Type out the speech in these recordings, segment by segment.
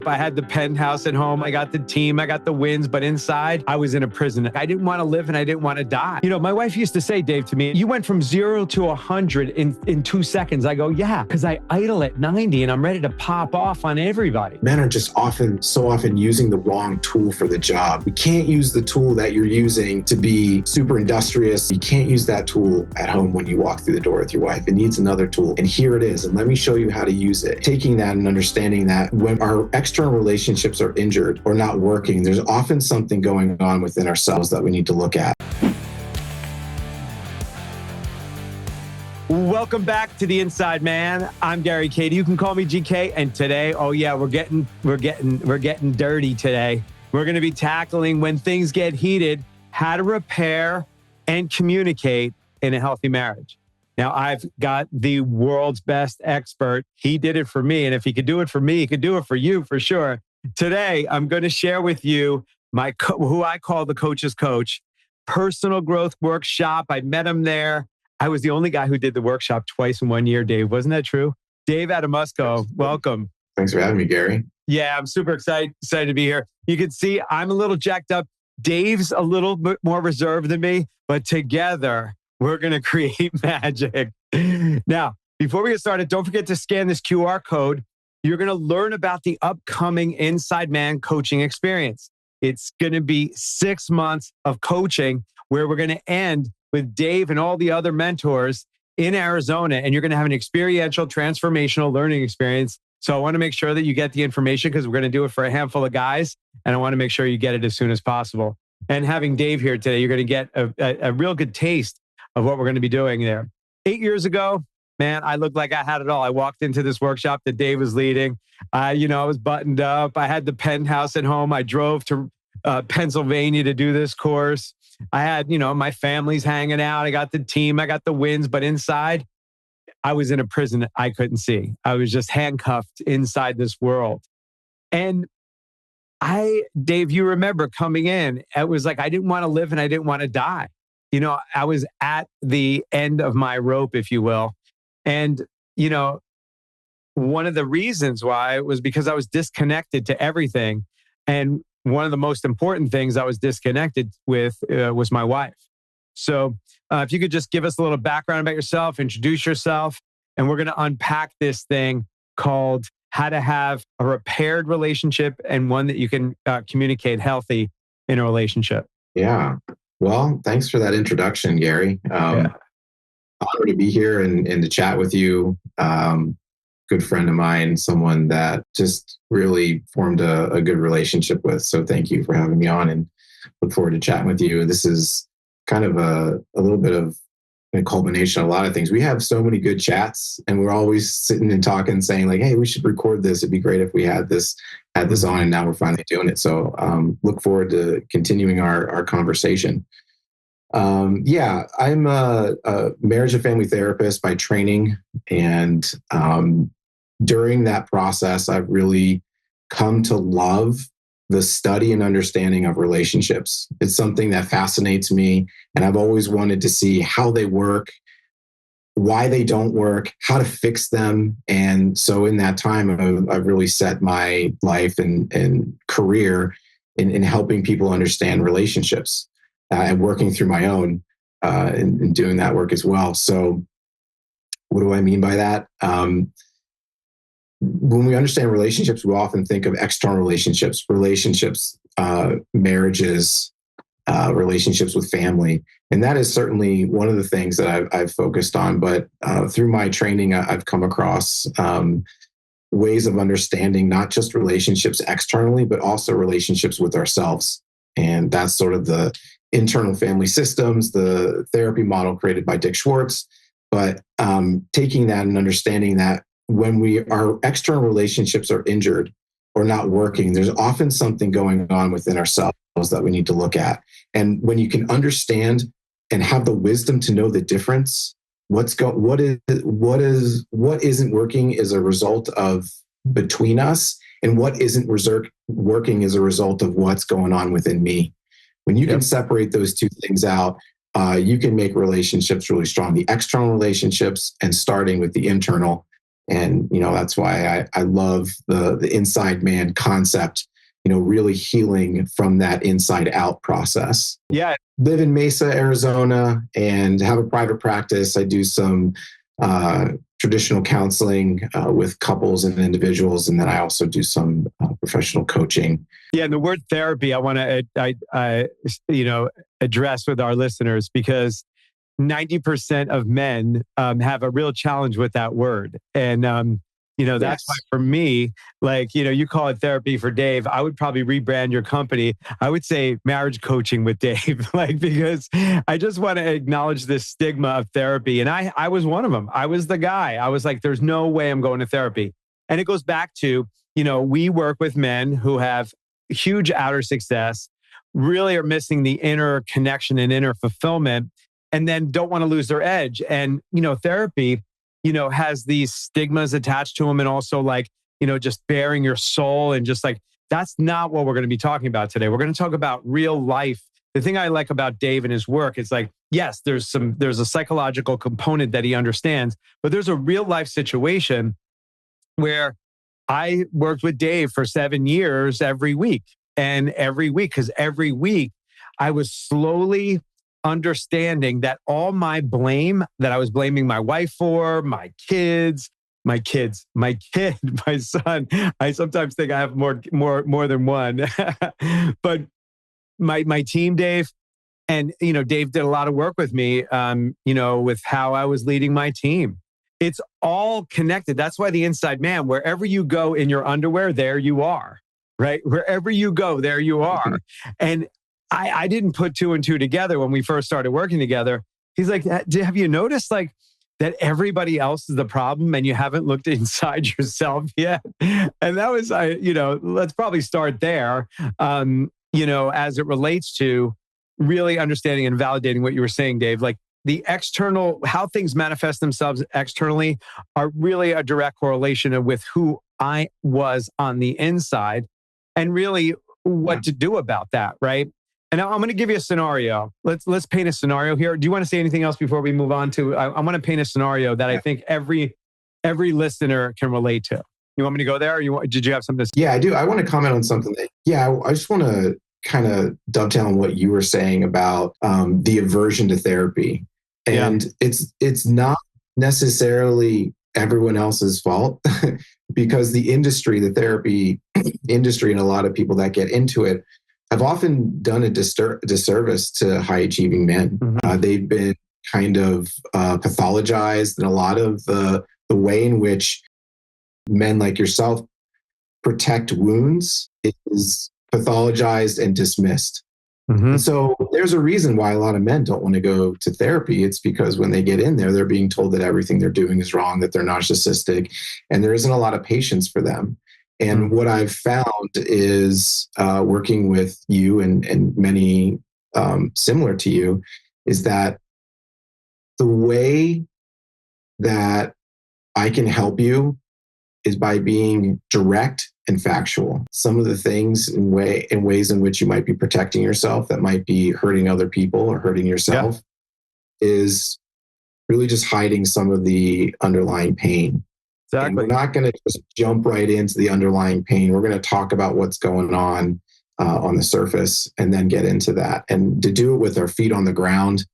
I had the penthouse at home. I got the team. I got the wins. But inside, I was in a prison. I didn't want to live and I didn't want to die. You know, my wife used to say, Dave, to me, you went from 0 to 100 in 2 seconds. I go, yeah, because I idle at 90 and I'm ready to pop off on everybody. Men are just so often using the wrong tool for the job. You can't use the tool that you're using to be super industrious. You can't use that tool at home when you walk through the door with your wife. It needs another tool. And here it is. And let me show you how to use it. Taking that and understanding that when our external relationships are injured or not working, there's often something going on within ourselves that we need to look at. Welcome back to The Inside Man. I'm Gary Kadi. You can call me GK. And today, oh yeah, we're getting dirty today. We're going to be tackling when things get heated, how to repair and communicate in a healthy marriage. Now, I've got the world's best expert. He did it for me. And if he could do it for me, he could do it for you for sure. Today, I'm going to share with you who I call the coach's coach, personal growth workshop. I met him there. I was the only guy who did the workshop twice in 1 year, Dave. Wasn't that true? Dave Adamusko, welcome. Thanks for having me, Gary. Yeah, I'm super excited to be here. You can see I'm a little jacked up. Dave's a little bit more reserved than me, but together, we're going to create magic. Now, before we get started, don't forget to scan this QR code. You're going to learn about the upcoming Inside Man coaching experience. It's going to be 6 months of coaching where we're going to end with Dave and all the other mentors in Arizona. And you're going to have an experiential, transformational learning experience. So I want to make sure that you get the information because we're going to do it for a handful of guys. And I want to make sure you get it as soon as possible. And having Dave here today, you're going to get a real good taste of what we're going to be doing there. 8 years ago, man, I looked like I had it all. I walked into this workshop that Dave was leading. I was buttoned up. I had the penthouse at home. I drove to Pennsylvania to do this course. I had, my family's hanging out. I got the team. I got the wins. But inside, I was in a prison I couldn't see. I was just handcuffed inside this world. And Dave, you remember coming in, it was like I didn't want to live and I didn't want to die. I was at the end of my rope, if you will. And, one of the reasons why was because I was disconnected to everything. And one of the most important things I was disconnected with was my wife. So if you could just give us a little background about yourself, introduce yourself, and we're going to unpack this thing called how to have a repaired relationship and one that you can communicate healthy in a relationship. Yeah. Well, thanks for that introduction, Gary. Honored to be here and to chat with you. Good friend of mine, someone that just really formed a good relationship with. So thank you for having me on and look forward to chatting with you. This is kind of a little bit of a culmination of a lot of things. We have so many good chats and we're always sitting and talking, saying like, hey, we should record this. It'd be great if we had this on, and now we're finally doing it. So look forward to continuing our conversation. I'm a marriage and family therapist by training. And during that process, I've really come to love the study and understanding of relationships. It's something that fascinates me. And I've always wanted to see how they work, why they don't work, how to fix them. And so in that time, I've really set my life and career in helping people understand relationships and working through my own and doing that work as well. So what do I mean by that? When we understand relationships, we often think of external relationships, marriages, relationships with family. And that is certainly one of the things that I've focused on. But through my training, I've come across ways of understanding not just relationships externally, but also relationships with ourselves. And that's sort of the internal family systems, the therapy model created by Dick Schwartz. But taking that and understanding that when our external relationships are injured or not working, there's often something going on within ourselves that we need to look at. And when you can understand and have the wisdom to know the difference, what isn't working is a result of between us, and what isn't working is a result of what's going on within me. When you can separate those two things out, you can make relationships really strong. The external relationships and starting with the internal And, that's why I love the inside man concept, really healing from that inside out process. Yeah. Live in Mesa, Arizona, and have a private practice. I do some traditional counseling with couples and individuals, and then I also do some professional coaching. Yeah, and the word therapy, I want to, address with our listeners, because 90% of men have a real challenge with that word, and that's why for me, you call it therapy for Dave. I would probably rebrand your company. I would say marriage coaching with Dave, because I just want to acknowledge this stigma of therapy. And I was one of them. I was the guy. I was like, there's no way I'm going to therapy. And it goes back to, we work with men who have huge outer success, really are missing the inner connection and inner fulfillment, and then don't want to lose their edge. And, therapy, has these stigmas attached to them, and also just bearing your soul, and just that's not what we're going to be talking about today. We're going to talk about real life. The thing I like about Dave and his work is yes, there's a psychological component that he understands, but there's a real life situation where I worked with Dave for 7 years every week. And every week, because every week I was slowly understanding that all my blame that I was blaming my wife for, my kid, my son. I sometimes think I have more than one, but my team, Dave, and Dave did a lot of work with me, with how I was leading my team. It's all connected. That's why the inside man, wherever you go in your underwear, there you are, right? Wherever you go, there you are. And I didn't put two and two together when we first started working together. He's like, have you noticed that everybody else is the problem and you haven't looked inside yourself yet? And that was, let's probably start there, as it relates to really understanding and validating what you were saying, Dave. The external, how things manifest themselves externally are really a direct correlation with who I was on the inside, and really what to do about that, right? And now I'm going to give you a scenario. Let's paint a scenario here. Do you want to say anything else before we move on to? I want to paint a scenario that I think every listener can relate to. You want me to go there, or did you have something to say? Yeah, I do. I want to comment on something. I just want to kind of dovetail on what you were saying about the aversion to therapy, and it's not necessarily everyone else's fault because the therapy industry, and a lot of people that get into it have often done a disservice to high achieving men. Mm-hmm. They've been kind of pathologized, and a lot of the way in which men like yourself protect wounds is pathologized and dismissed. Mm-hmm. And so there's a reason why a lot of men don't want to go to therapy. It's because when they get in there, they're being told that everything they're doing is wrong, that they're narcissistic, and there isn't a lot of patience for them. And what I've found is working with you and many similar to you is that the way that I can help you is by being direct and factual. Some of the things in ways in which you might be protecting yourself that might be hurting other people or hurting yourself is really just hiding some of the underlying pain. Exactly. And we're not going to just jump right into the underlying pain. We're going to talk about what's going on the surface and then get into that. And to do it with our feet on the ground,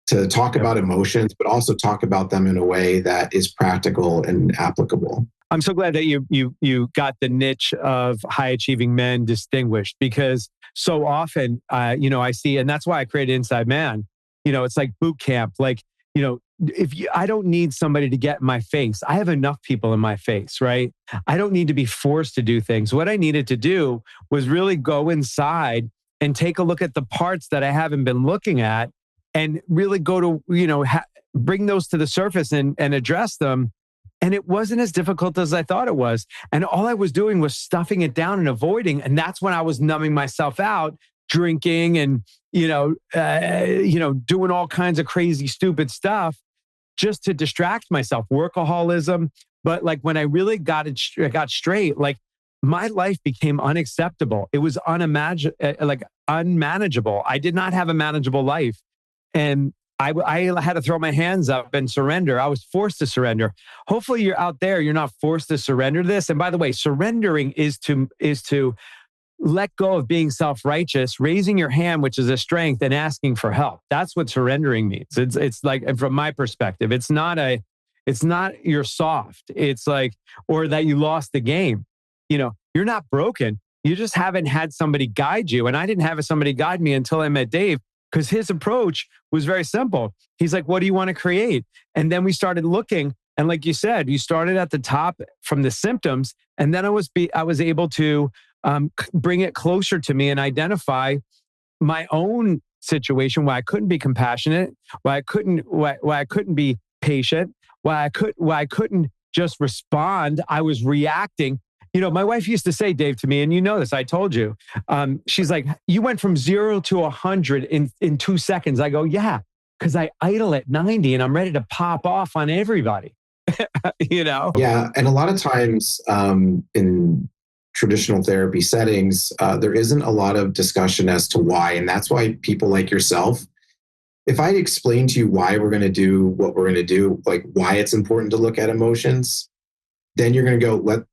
to talk about emotions, but also talk about them in a way that is practical and applicable. I'm so glad that you got the niche of high achieving men distinguished, because so often, I see, and that's why I created Inside Man. It's like boot camp. I don't need somebody to get in my face. I have enough people in my face, right? I don't need to be forced to do things. What I needed to do was really go inside and take a look at the parts that I haven't been looking at, and really go to, bring those to the surface and address them. And it wasn't as difficult as I thought it was. And all I was doing was stuffing it down and avoiding. And that's when I was numbing myself out, drinking and, doing all kinds of crazy, stupid stuff just to distract myself, workaholism. But when I really got straight, my life became unacceptable. It was unmanageable. I did not have a manageable life. And I had to throw my hands up and surrender. I was forced to surrender. Hopefully you're out there, you're not forced to surrender this. And by the way, surrendering is to let go of being self-righteous, raising your hand, which is a strength, and asking for help. That's what surrendering means. It's like, and from my perspective, it's not you're soft. It's like, or that you lost the game. You're not broken. You just haven't had somebody guide you. And I didn't have somebody guide me until I met Dave, because his approach was very simple. He's like, what do you want to create? And then we started looking. And like you said, you started at the top from the symptoms. And then I was able to bring it closer to me and identify my own situation, why I couldn't be compassionate, why I couldn't be patient, why I couldn't just respond. I was reacting. My wife used to say, Dave, to me, and you know this, I told you, she's like, you went from 0 to 100 in 2 seconds. I go, yeah, because I idle at 90 and I'm ready to pop off on everybody. Yeah. And a lot of times in traditional therapy settings, there isn't a lot of discussion as to why. And that's why people like yourself, if I explain to you why we're going to do what we're going to do, like why it's important to look at emotions, then you're going to go,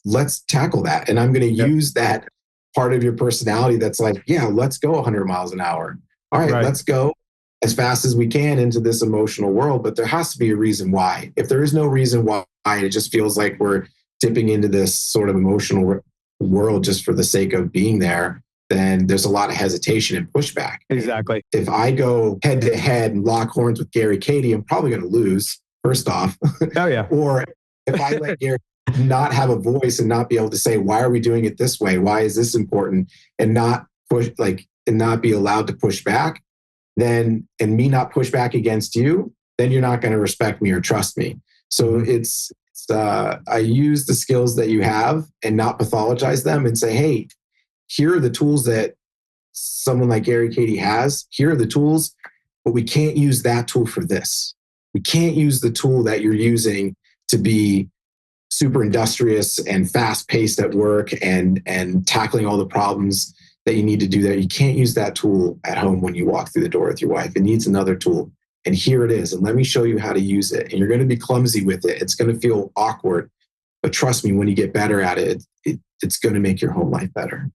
let's tackle that. And I'm going to use that part of your personality that's like, yeah, let's go 100 miles an hour. All right, let's go as fast as we can into this emotional world. But there has to be a reason why. If there is no reason why, it just feels like we're dipping into this sort of emotional world just for the sake of being there, then there's a lot of hesitation and pushback. Exactly. If I go head to head and lock horns with Gary Kadi, I'm probably going to lose, first off. Oh, yeah. Or if I let Gary not have a voice and not be able to say, why are we doing it this way? Why is this important? And not not be allowed to push back, then, and me not push back against you, then you're not going to respect me or trust me. So I use the skills that you have and not pathologize them and say, hey, here are the tools that someone like Gary Kadi has. Here are the tools, but we can't use that tool for this. We can't use the tool that you're using to be super industrious and fast paced at work and tackling all the problems that you need to do there. You can't use that tool at home when you walk through the door with your wife. It needs another tool. And here it is. And let me show you how to use it. And you're going to be clumsy with it. It's going to feel awkward. But trust me, when you get better at it, it's going to make your home life better.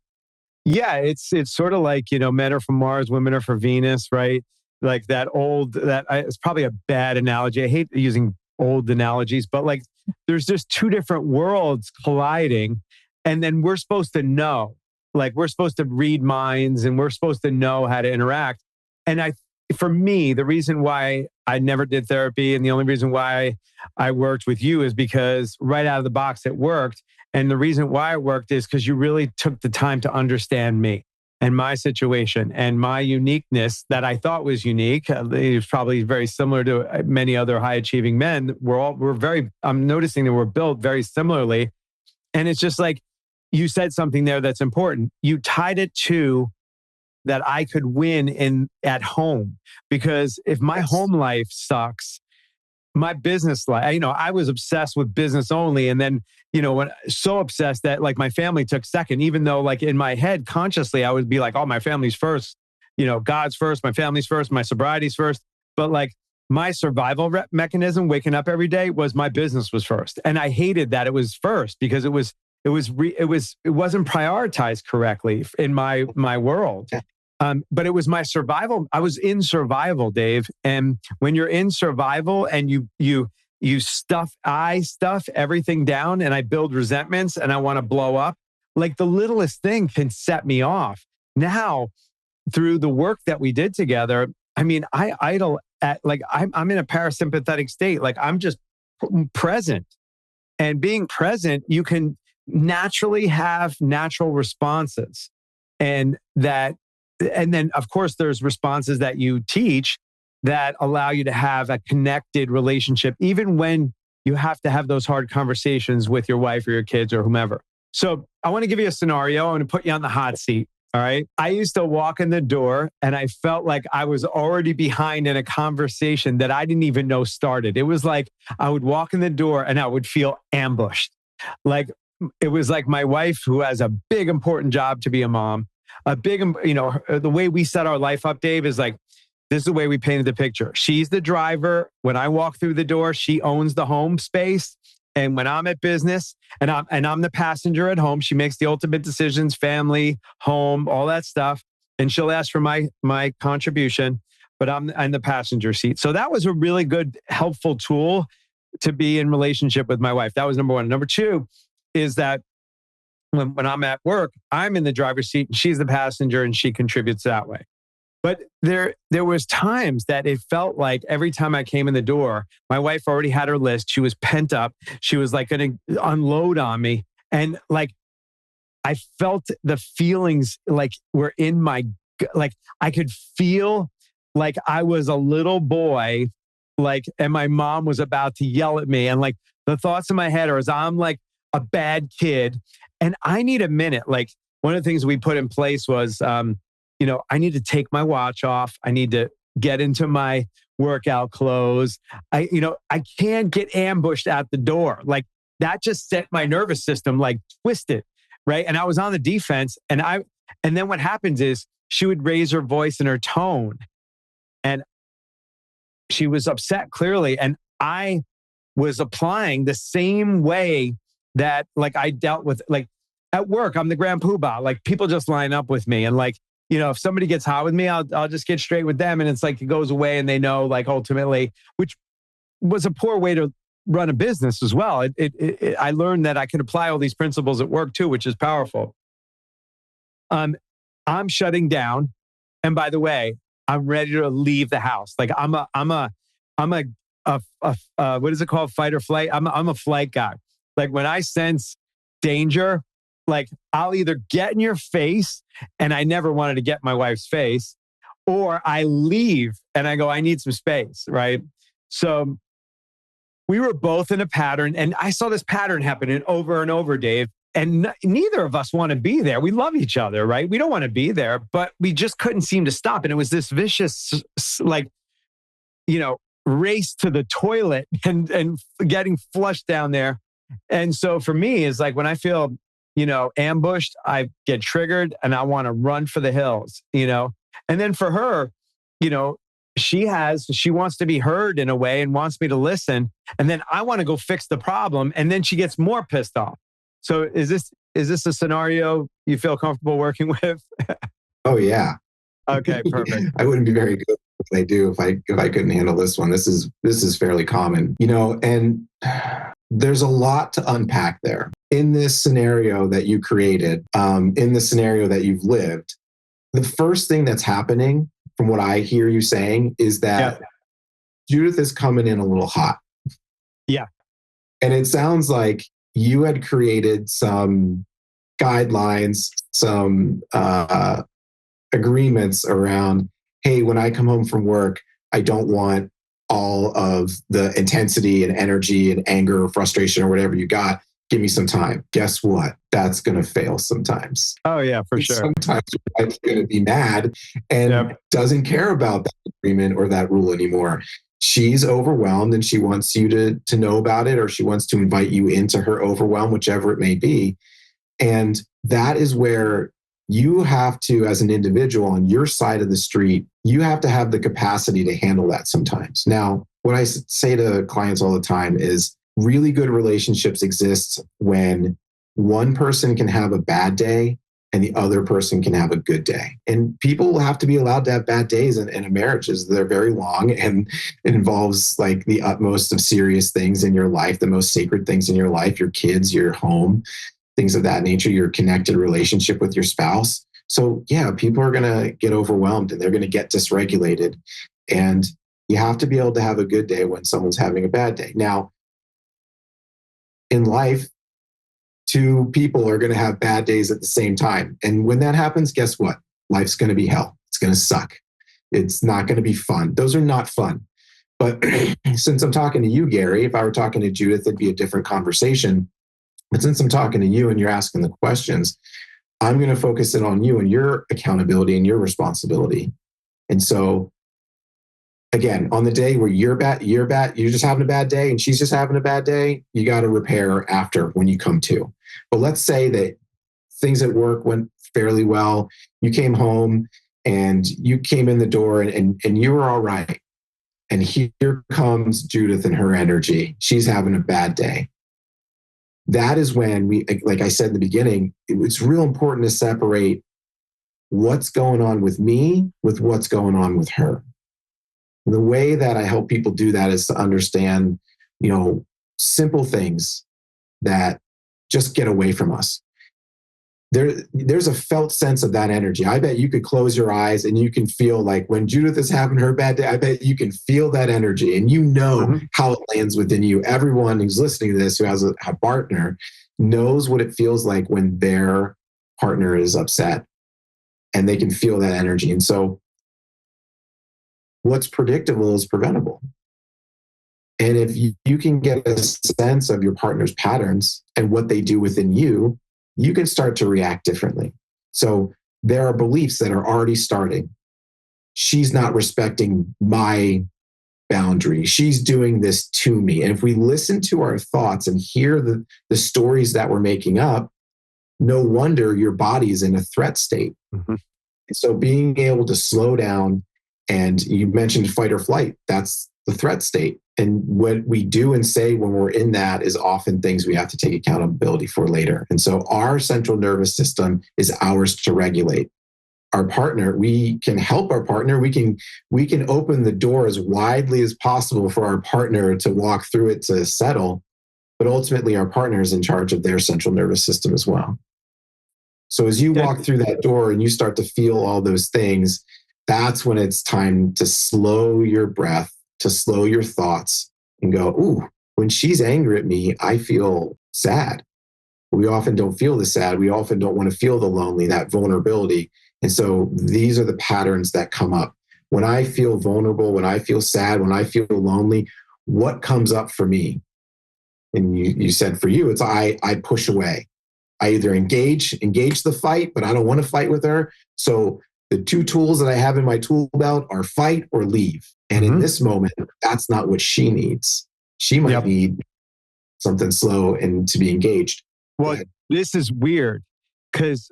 Yeah, it's sort of like, men are from Mars, women are from Venus, right? Like it's probably a bad analogy. I hate using old analogies, but like there's just two different worlds colliding. And then we're supposed to know, like we're supposed to read minds and we're supposed to know how to interact. And for me, the reason why I never did therapy and the only reason why I worked with you is because right out of the box it worked. And the reason why it worked is because you really took the time to understand me and my situation and my uniqueness that I thought was unique. It was probably very similar to many other high achieving men. I'm noticing that we're built very similarly. And it's just like, you said something there that's important. You tied it to that I could win at home, because if my home life sucks, my business life, I was obsessed with business only. And then, so obsessed that like my family took second, even though like in my head consciously, I would be like, oh, my family's first, God's first, my family's first, my sobriety's first. But like my survival mechanism waking up every day was my business was first. And I hated that it was first because it wasn't prioritized correctly in my world. But it was my survival. I was in survival, Dave. And when you're in survival and you stuff everything down and I build resentments and I want to blow up, like the littlest thing can set me off. Now, through the work that we did together, I idle at like, I'm in a parasympathetic state. Like I'm just present, and being present, you can naturally have natural responses. And then of course there's responses that you teach that allow you to have a connected relationship, even when you have to have those hard conversations with your wife or your kids or whomever. So I want to give you a scenario. I'm going to put you on the hot seat. All right. I used to walk in the door and I felt like I was already behind in a conversation that I didn't even know started. It was like I would walk in the door and I would feel ambushed. Like it was like my wife, who has a big, important job to be a mom, the way we set our life up, Dave, is like this is the way we painted the picture. She's the driver. When I walk through the door, she owns the home space. And when I'm at business and I'm the passenger at home, she makes the ultimate decisions, family, home, all that stuff. And she'll ask for my contribution, but I'm in the passenger seat. So that was a really good, helpful tool to be in relationship with my wife. That was number one. Number two is that when I'm at work, I'm in the driver's seat and she's the passenger and she contributes that way. But there was times that it felt like every time I came in the door, my wife already had her list. She was pent up. She was like going to unload on me. And like, I felt the feelings like were in my, like I could feel like I was a little boy, like, and my mom was about to yell at me. And like the thoughts in my head are as I'm like a bad kid and I need a minute. Like one of the things we put in place was, I need to take my watch off. I need to get into my workout clothes. I can't get ambushed at the door. Like that just set my nervous system like twisted, right? And I was on the defense and then what happens is she would raise her voice and her tone and she was upset clearly. And I was applying the same way that like I dealt with, like at work, I'm the grand poobah. Like people just line up with me and like, if somebody gets hot with me, I'll just get straight with them. And it's like, it goes away and they know like ultimately, which was a poor way to run a business as well. I learned that I could apply all these principles at work too, which is powerful. I'm shutting down. And by the way, I'm ready to leave the house. Like I'm a what is it called? Fight or flight. I'm a flight guy. Like when I sense danger, like I'll either get in your face and I never wanted to get my wife's face, or I leave and I go, I need some space, right? So we were both in a pattern and I saw this pattern happening over and over, Dave. And neither of us want to be there. We love each other, right? We don't want to be there, but we just couldn't seem to stop. And it was this vicious, like, race to the toilet and getting flushed down there. And so for me, it's like when I feel ambushed, I get triggered and I want to run for the hills, And then for her, she wants to be heard in a way and wants me to listen. And then I want to go fix the problem. And then she gets more pissed off. So is this a scenario you feel comfortable working with? Oh yeah. Okay, perfect. I wouldn't be very good at what I do if I couldn't handle this one. This is fairly common, and there's a lot to unpack there. In this scenario that you created, in the scenario that you've lived, the first thing that's happening from what I hear you saying is that Judith is coming in a little hot. Yeah. And it sounds like you had created some guidelines, some agreements around, hey, when I come home from work, I don't want all of the intensity and energy and anger or frustration or whatever you got. Give me some time. Guess what? That's going to fail sometimes. Oh, yeah, for sure. Sometimes your wife's going to be mad and doesn't care about that agreement or that rule anymore. She's overwhelmed and she wants you to know about it, or she wants to invite you into her overwhelm, whichever it may be. And that is where you have to, as an individual on your side of the street, you have to have the capacity to handle that sometimes. Now, what I say to clients all the time is really good relationships exist when one person can have a bad day and the other person can have a good day. And people have to be allowed to have bad days in a marriage. They're very long and it involves like the utmost of serious things in your life, the most sacred things in your life, your kids, your home, things of that nature, your connected relationship with your spouse. So yeah, people are going to get overwhelmed and they're going to get dysregulated. And you have to be able to have a good day when someone's having a bad day. Now, in life, two people are going to have bad days at the same time. And when that happens, guess what? Life's going to be hell. It's going to suck. It's not going to be fun. Those are not fun. But since I'm talking to you, Gary, if I were talking to Judith, it'd be a different conversation. But since I'm talking to you and you're asking the questions, I'm going to focus in on you and your accountability and your responsibility. And so, again, on the day where you're just having a bad day and she's just having a bad day, you got to repair after when you come to. But let's say that things at work went fairly well. You came home and you came in the door and you were all right. And here comes Judith and her energy. She's having a bad day. That is when we, like I said in the beginning, it's real important to separate what's going on with me with what's going on with her. And the way that I help people do that is to understand, simple things that just get away from us. There's a felt sense of that energy. I bet you could close your eyes and you can feel like when Judith is having her bad day, I bet you can feel that energy and how it lands within you. Everyone who's listening to this who has a partner knows what it feels like when their partner is upset and they can feel that energy. And so what's predictable is preventable. And if you can get a sense of your partner's patterns and what they do within you, you can start to react differently. So there are beliefs that are already starting. She's not respecting my boundary. She's doing this to me. And if we listen to our thoughts and hear the stories that we're making up, no wonder your body is in a threat state. Mm-hmm. So being able to slow down, and you mentioned fight or flight, that's the threat state. And what we do and say when we're in that is often things we have to take accountability for later. And so our central nervous system is ours to regulate. Our partner, we can help our partner. We can open the door as widely as possible for our partner to walk through it to settle. But ultimately, our partner is in charge of their central nervous system as well. So as you walk through that door and you start to feel all those things, that's when it's time to slow your breath, to slow your thoughts and go, ooh, when she's angry at me, I feel sad. We often don't feel the sad. We often don't want to feel the lonely, that vulnerability. And so these are the patterns that come up. When I feel vulnerable, when I feel sad, when I feel lonely, what comes up for me? And you said for you, it's I push away. I either engage the fight, but I don't want to fight with her. So the two tools that I have in my tool belt are fight or leave. And in this moment, that's not what she needs. She might need something slow and to be engaged. Well, this is weird because,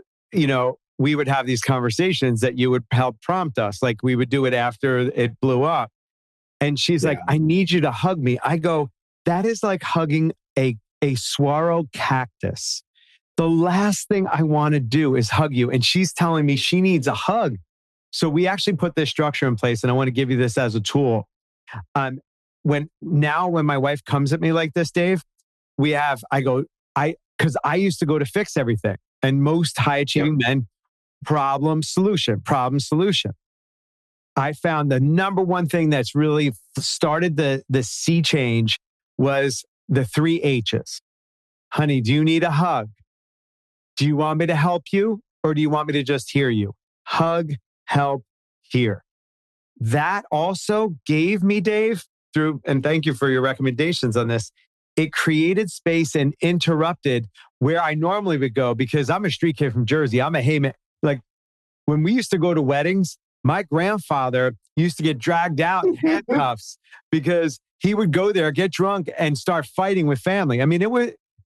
we would have these conversations that you would help prompt us. Like we would do it after it blew up. And she's like, I need you to hug me. I go, that is like hugging a saguaro cactus. The last thing I want to do is hug you. And she's telling me she needs a hug. So we actually put this structure in place, and I want to give you this as a tool. When my wife comes at me like this, Dave, because I used to go to fix everything. And most high achieving men, problem, solution. I found the number one thing that's really started the sea change was the 3 H's. Honey, do you need a hug? Do you want me to help you? Or do you want me to just hear you? Hug, help, hear. That also gave me, Dave, and thank you for your recommendations on this. It created space and interrupted where I normally would go because I'm a street kid from Jersey. I'm a hayman. Like when we used to go to weddings, my grandfather used to get dragged out in handcuffs because he would go there, get drunk, and start fighting with family. I mean,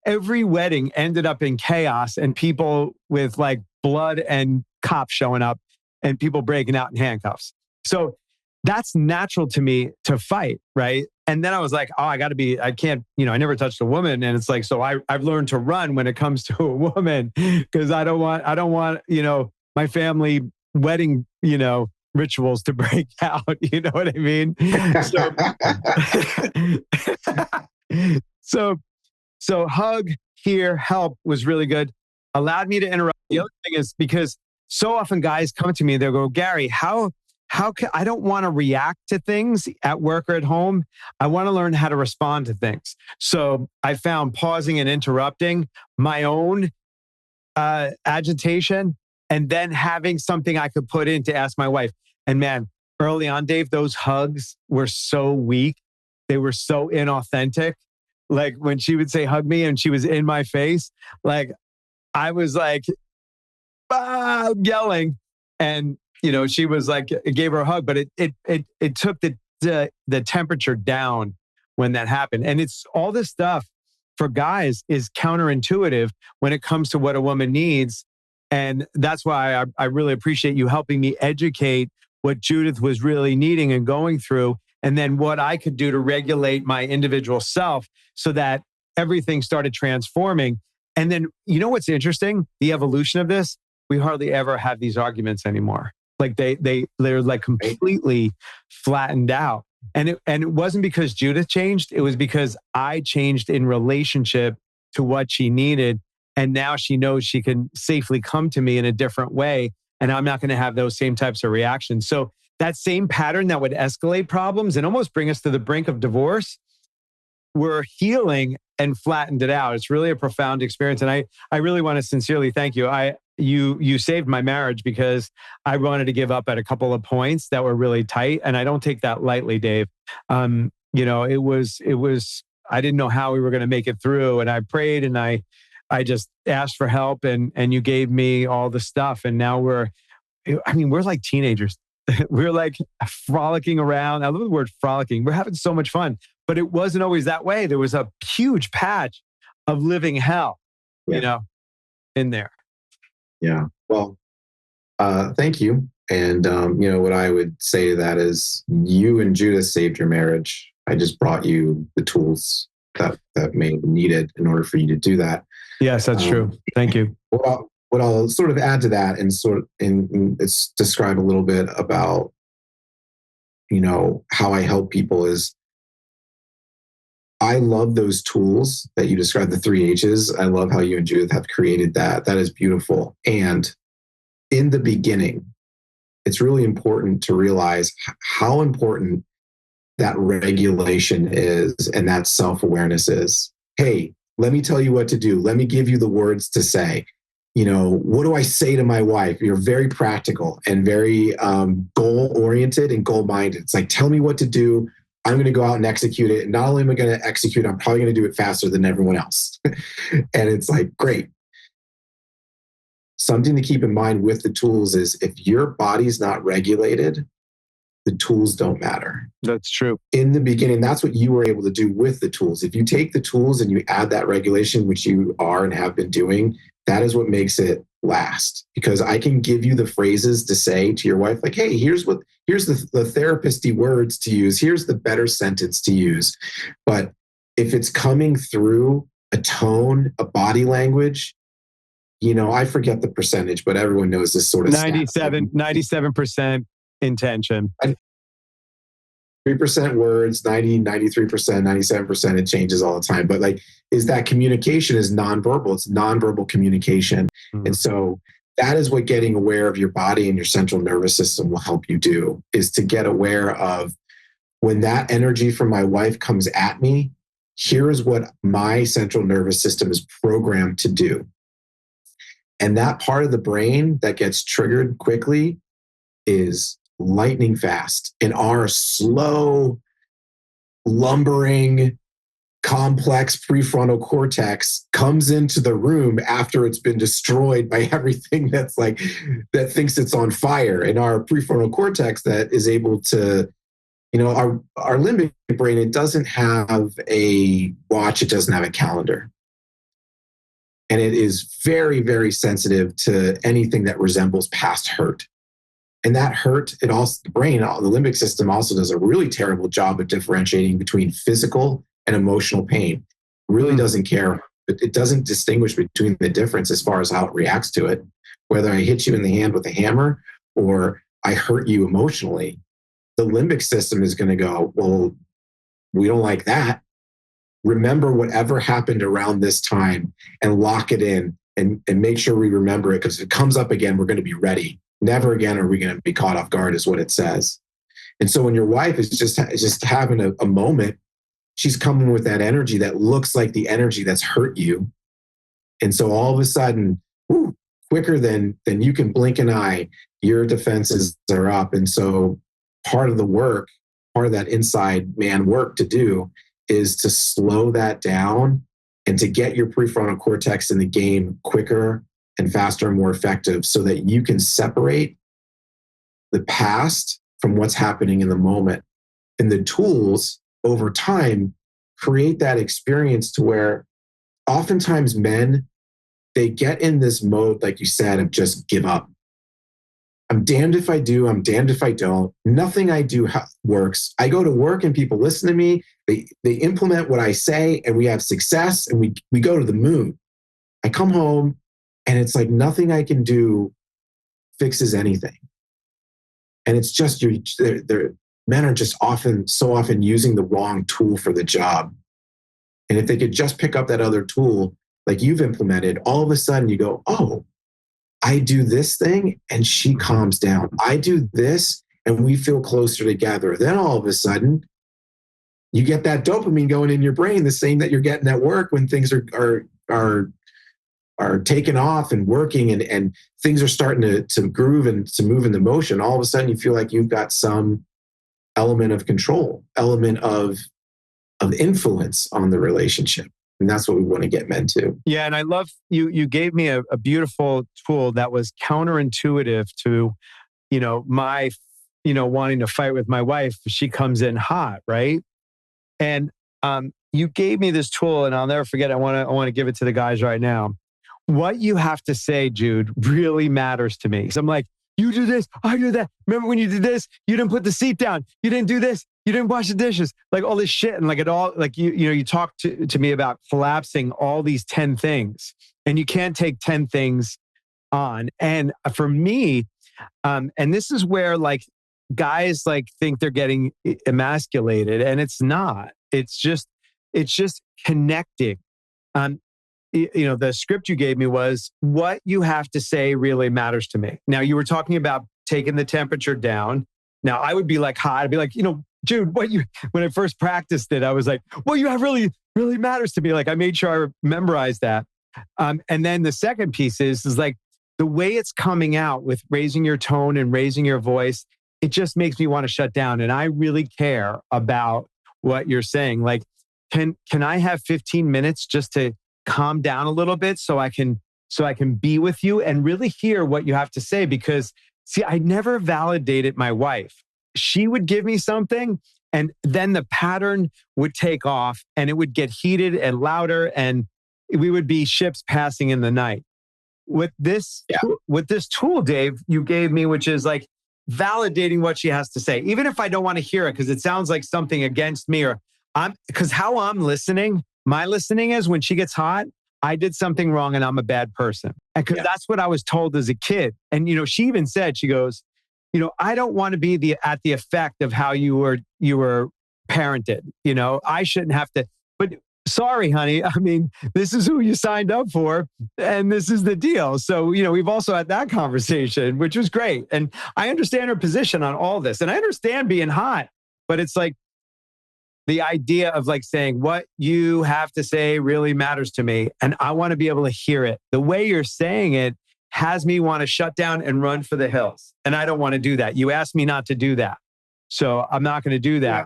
every wedding ended up in chaos and people with like blood and cops showing up and people breaking out in handcuffs. So that's natural to me to fight, right? And then I was like, I can't, I never touched a woman. And it's like, so I've learned to run when it comes to a woman because I don't want, my family wedding, rituals to break out. You know what I mean? So hug, hear, help was really good. Allowed me to interrupt. The other thing is because so often guys come to me, they'll go, Gary, how can I don't want to react to things at work or at home. I want to learn how to respond to things. So I found pausing and interrupting my own agitation and then having something I could put in to ask my wife. And man, early on, Dave, those hugs were so weak. They were so inauthentic. Like when she would say, hug me, and she was in my face, like I was like, yelling. And, she was like, it gave her a hug, but it took the temperature down when that happened. And it's all this stuff for guys is counterintuitive when it comes to what a woman needs. And that's why I really appreciate you helping me educate what Judith was really needing and going through, and then what I could do to regulate my individual self so that everything started transforming. And then, you know what's interesting? The evolution of this, we hardly ever have these arguments anymore. Like they're like completely flattened out. And it wasn't because Judith changed. It was because I changed in relationship to what she needed. And now she knows she can safely come to me in a different way. And I'm not going to have those same types of reactions. So that same pattern that would escalate problems and almost bring us to the brink of divorce, we're healing and flattened it out. It's really a profound experience. And I really want to sincerely thank you. You saved my marriage because I wanted to give up at a couple of points that were really tight. And I don't take that lightly, Dave. It was, I didn't know how we were going to make it through. And I prayed and I just asked for help and you gave me all the stuff. And now we're like teenagers. We're like frolicking around. I love the word frolicking. We're having so much fun, but it wasn't always that way. There was a huge patch of living hell, in there. Yeah. Well, thank you. And, what I would say to that is you and Judith saved your marriage. I just brought you the tools that may be needed in order for you to do that. Yes, that's true. Thank you. What I'll sort of add to that and describe a little bit about, how I help people is I love those tools that you described, the 3 H's. I love how you and Judith have created that. That is beautiful. And in the beginning, it's really important to realize how important that regulation is and that self-awareness is. Hey, let me tell you what to do. Let me give you the words to say. What do I say to my wife? You're very practical and very goal-oriented and goal-minded. It's like, tell me what to do. I'm going to go out and execute it. And not only am I going to execute, I'm probably going to do it faster than everyone else. And it's like, great. Something to keep in mind with the tools is if your body's not regulated, the tools don't matter. That's true. In the beginning, that's what you were able to do with the tools. If you take the tools and you add that regulation, which you are and have been doing, that is what makes it last. Because I can give you the phrases to say to your wife, like, hey, here's the therapist-y words to use. Here's the better sentence to use. But if it's coming through a tone, a body language, I forget the percentage, but everyone knows this sort of 97% intention. 3% words, 90, 93%, 97%, it changes all the time. But is that communication is nonverbal. It's nonverbal communication. Mm-hmm. And so that is what getting aware of your body and your central nervous system will help you do, is to get aware of when that energy from my wife comes at me, here is what my central nervous system is programmed to do. And that part of the brain that gets triggered quickly is lightning fast. And our slow, lumbering, complex prefrontal cortex comes into the room after it's been destroyed by everything that thinks it's on fire. And our prefrontal cortex that is able to, our limbic brain, it doesn't have a watch, it doesn't have a calendar. And it is very, very sensitive to anything that resembles past hurt. And that hurt, the brain, the limbic system also does a really terrible job of differentiating between physical and emotional pain. It really doesn't care. It doesn't distinguish between the difference as far as how it reacts to it. Whether I hit you in the hand with a hammer or I hurt you emotionally, the limbic system is going to go, well, we don't like that. Remember whatever happened around this time and lock it in and make sure we remember it, because if it comes up again, we're going to be ready. Never again are we going to be caught off guard, is what it says. And so when your wife is just having a moment, she's coming with that energy that looks like the energy that's hurt you. And so all of a sudden, quicker than you can blink an eye, your defenses are up. And so part of the work, part of that inside man work to do is to slow that down and to get your prefrontal cortex in the game quicker and faster and more effective, so that you can separate the past from what's happening in the moment. And the tools over time create that experience to where oftentimes men they get in this mode, like you said, of just give up. I'm damned if I do. I'm damned if I don't. Nothing I do works. I go to work and people listen to me. They implement what I say and we have success and we go to the moon. I come home and it's like nothing I can do fixes anything. And it's just men are just so often using the wrong tool for the job. And if they could just pick up that other tool like you've implemented, all of a sudden you go, oh, I do this thing and she calms down. I do this and we feel closer together. Then all of a sudden, you get that dopamine going in your brain, the same that you're getting at work when things are taking off and working and things are starting to groove and to move into motion. All of a sudden, you feel like you've got some element of control, element of influence on the relationship. And that's what we want to get men to. Yeah. And I love you gave me a beautiful tool that was counterintuitive to, my, wanting to fight with my wife. She comes in hot, right? And you gave me this tool and I'll never forget. I want to give it to the guys right now. What you have to say, Jude, really matters to me. So I'm like, you do this, I do that. Remember when you did this? You didn't put the seat down. You didn't do this. You didn't wash the dishes. Like all this shit. And like it all, like you talk to me about collapsing all these 10 things and you can't take 10 things on. And for me, and this is where like guys like think they're getting emasculated and it's not. It's just connecting. The script you gave me was what you have to say really matters to me. Now you were talking about taking the temperature down. Now I would be like hot. I'd be like, Jude, when I first practiced it, I was like, what you have really, really matters to me. Like I made sure I memorized that. And then the second piece is like the way it's coming out with raising your tone and raising your voice. It just makes me want to shut down. And I really care about what you're saying. Like, can I have 15 minutes just to calm down a little bit so I can be with you and really hear what you have to say? Because see, I never validated my wife. She would give me something and then the pattern would take off and it would get heated and louder and we would be ships passing in the night. With this tool, Dave, you gave me, which is like validating what she has to say, even if I don't want to hear it because it sounds like something against me because how I'm listening, my listening is when she gets hot, I did something wrong and I'm a bad person. And because that's what I was told as a kid. And, she even said, she goes, I don't want to be at the effect of how you were parented. I shouldn't have to, but sorry, honey. I mean, this is who you signed up for and this is the deal. So, we've also had that conversation, which was great. And I understand her position on all this and I understand being hot, but it's like, the idea of like saying what you have to say really matters to me. And I want to be able to hear it. The way you're saying it has me want to shut down and run for the hills. And I don't want to do that. You asked me not to do that. So I'm not going to do that.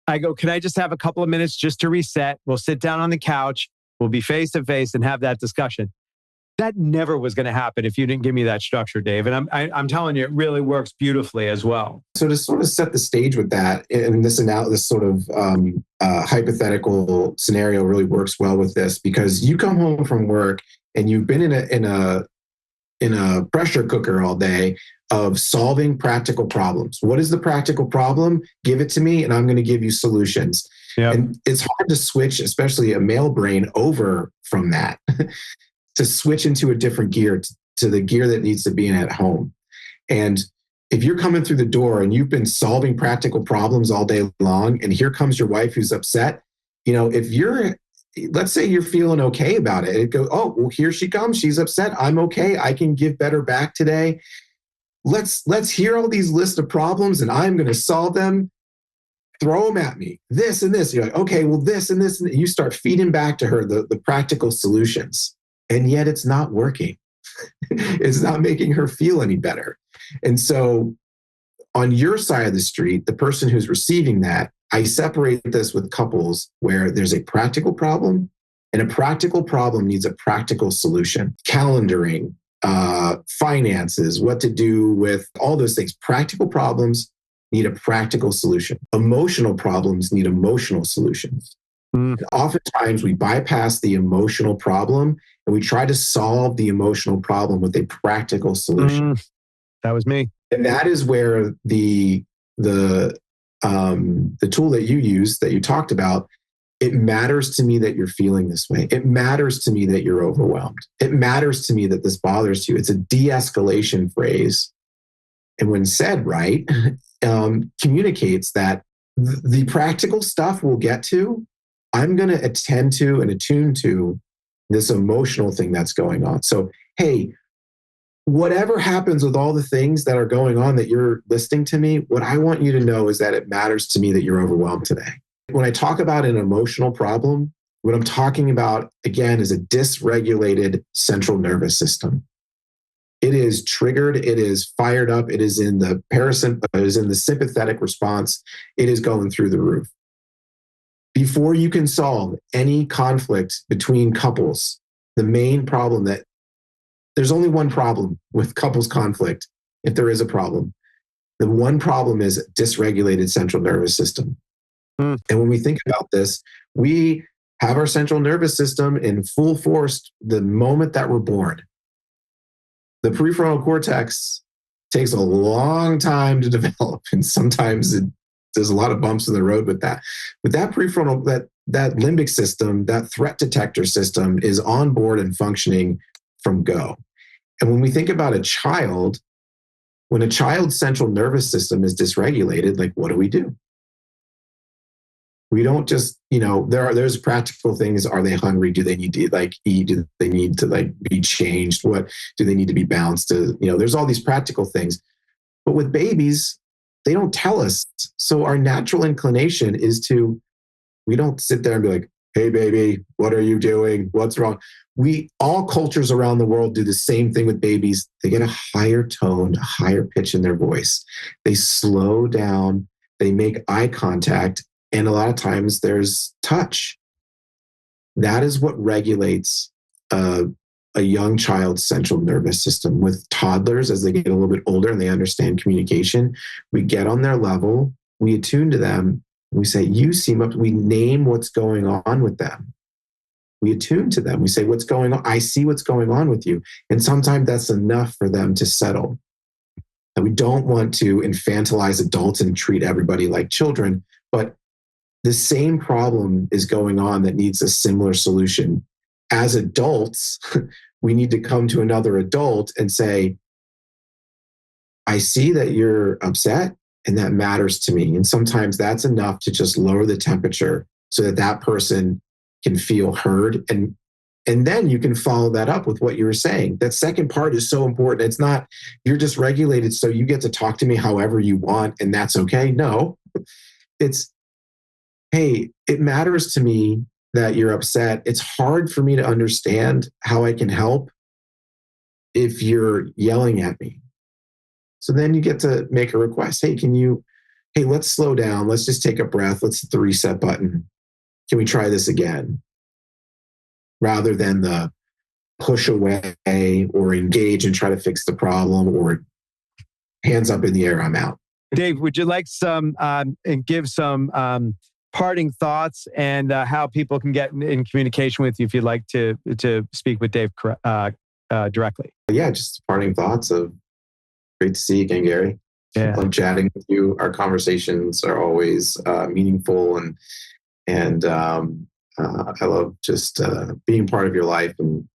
Yeah. I go, can I just have a couple of minutes just to reset? We'll sit down on the couch. We'll be face to face and have that discussion. That never was going to happen if you didn't give me that structure, Dave. And I'm telling you, it really works beautifully as well. So to sort of set the stage with that, and this sort of hypothetical scenario really works well with this because you come home from work and you've been in a pressure cooker all day of solving practical problems. What is the practical problem? Give it to me, and I'm going to give you solutions. Yep. And it's hard to switch, especially a male brain, over from that. To switch into a different gear, to the gear that needs to be in at home. And if you're coming through the door and you've been solving practical problems all day long, and here comes your wife who's upset, let's say you're feeling okay about it. It goes, oh, well, here she comes. She's upset. I'm okay. I can give better back today. Let's hear all these lists of problems and I'm going to solve them. Throw them at me. This and this. You're like, okay, well, this and this. And you start feeding back to her the practical solutions. And yet it's not working. It's not making her feel any better. And so on your side of the street, the person who's receiving that, I separate this with couples where there's a practical problem and a practical problem needs a practical solution. Calendaring, finances, what to do with all those things. Practical problems need a practical solution. Emotional problems need emotional solutions. Mm. And oftentimes we bypass the emotional problem and we try to solve the emotional problem with a practical solution. That was me. And that is where the tool that you use that you talked about, it matters to me that you're feeling this way. It matters to me that you're overwhelmed. It matters to me that this bothers you. It's a de-escalation phrase. And when said right, communicates that the practical stuff we'll get to, I'm going to attend to and attune to this emotional thing that's going on. So, hey, whatever happens with all the things that are going on that you're listening to me, what I want you to know is that it matters to me that you're overwhelmed today. When I talk about an emotional problem, what I'm talking about, again, is a dysregulated central nervous system. It is triggered, it is fired up, it is in the sympathetic response, it is going through the roof. Before you can solve any conflict between couples, the main problem that there's only one problem with couples conflict, if there is a problem. The one problem is dysregulated central nervous system. And when we think about this, we have our central nervous system in full force the moment that we're born. The prefrontal cortex takes a long time to develop, and sometimes there's a lot of bumps in the road with that. But that prefrontal, that limbic system, that threat detector system is on board and functioning from go. And when we think about a child, when a child's central nervous system is dysregulated, like what do? We don't just, there's practical things. Are they hungry? Do they need to eat? Do they need to be changed? What do they need to be bounced to? There's all these practical things. But with babies, they don't tell us. So our natural inclination is we don't sit there and be like, hey, baby, what are you doing? What's wrong? All cultures around the world do the same thing with babies. They get a higher tone, a higher pitch in their voice. They slow down. They make eye contact. And a lot of times there's touch. That is what regulates a young child's central nervous system. With toddlers, as they get a little bit older and they understand communication, we get on their level, we attune to them, we say, you seem up, we name what's going on with them. We attune to them. We say, what's going on? I see what's going on with you. And sometimes that's enough for them to settle. And we don't want to infantilize adults and treat everybody like children, but the same problem is going on that needs a similar solution. As adults, we need to come to another adult and say, I see that you're upset and that matters to me. And sometimes that's enough to just lower the temperature so that that person can feel heard. And then you can follow that up with what you were saying. That second part is so important. It's not, you're dysregulated, so you get to talk to me however you want and that's okay. No, it's, hey, it matters to me that you're upset. It's hard for me to understand how I can help if you're yelling at me. So then you get to make a request. Hey, let's slow down. Let's just take a breath. Let's hit the reset button. Can we try this again? Rather than the push away or engage and try to fix the problem or hands up in the air, I'm out. Dave, would you like some and give some parting thoughts and how people can get in communication with you if you'd like to speak with Dave directly? Yeah, just parting thoughts of great to see you again, Gary. Yeah. I love chatting with you. Our conversations are always meaningful and I love just being part of your life and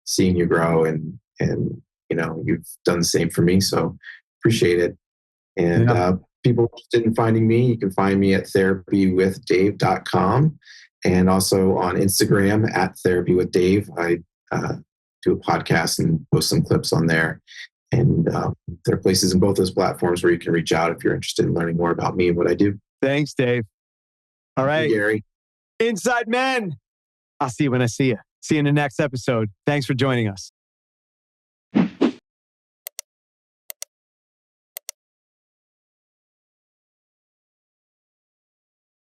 seeing you grow and you've done the same for me. So appreciate it. And people interested in finding me, you can find me at therapywithdave.com and also on Instagram at therapywithdave. I do a podcast and post some clips on there. And there are places in both those platforms where you can reach out if you're interested in learning more about me and what I do. Thanks, Dave. All right. Thank you, Gary. Inside Men. I'll see you when I see you. See you in the next episode. Thanks for joining us.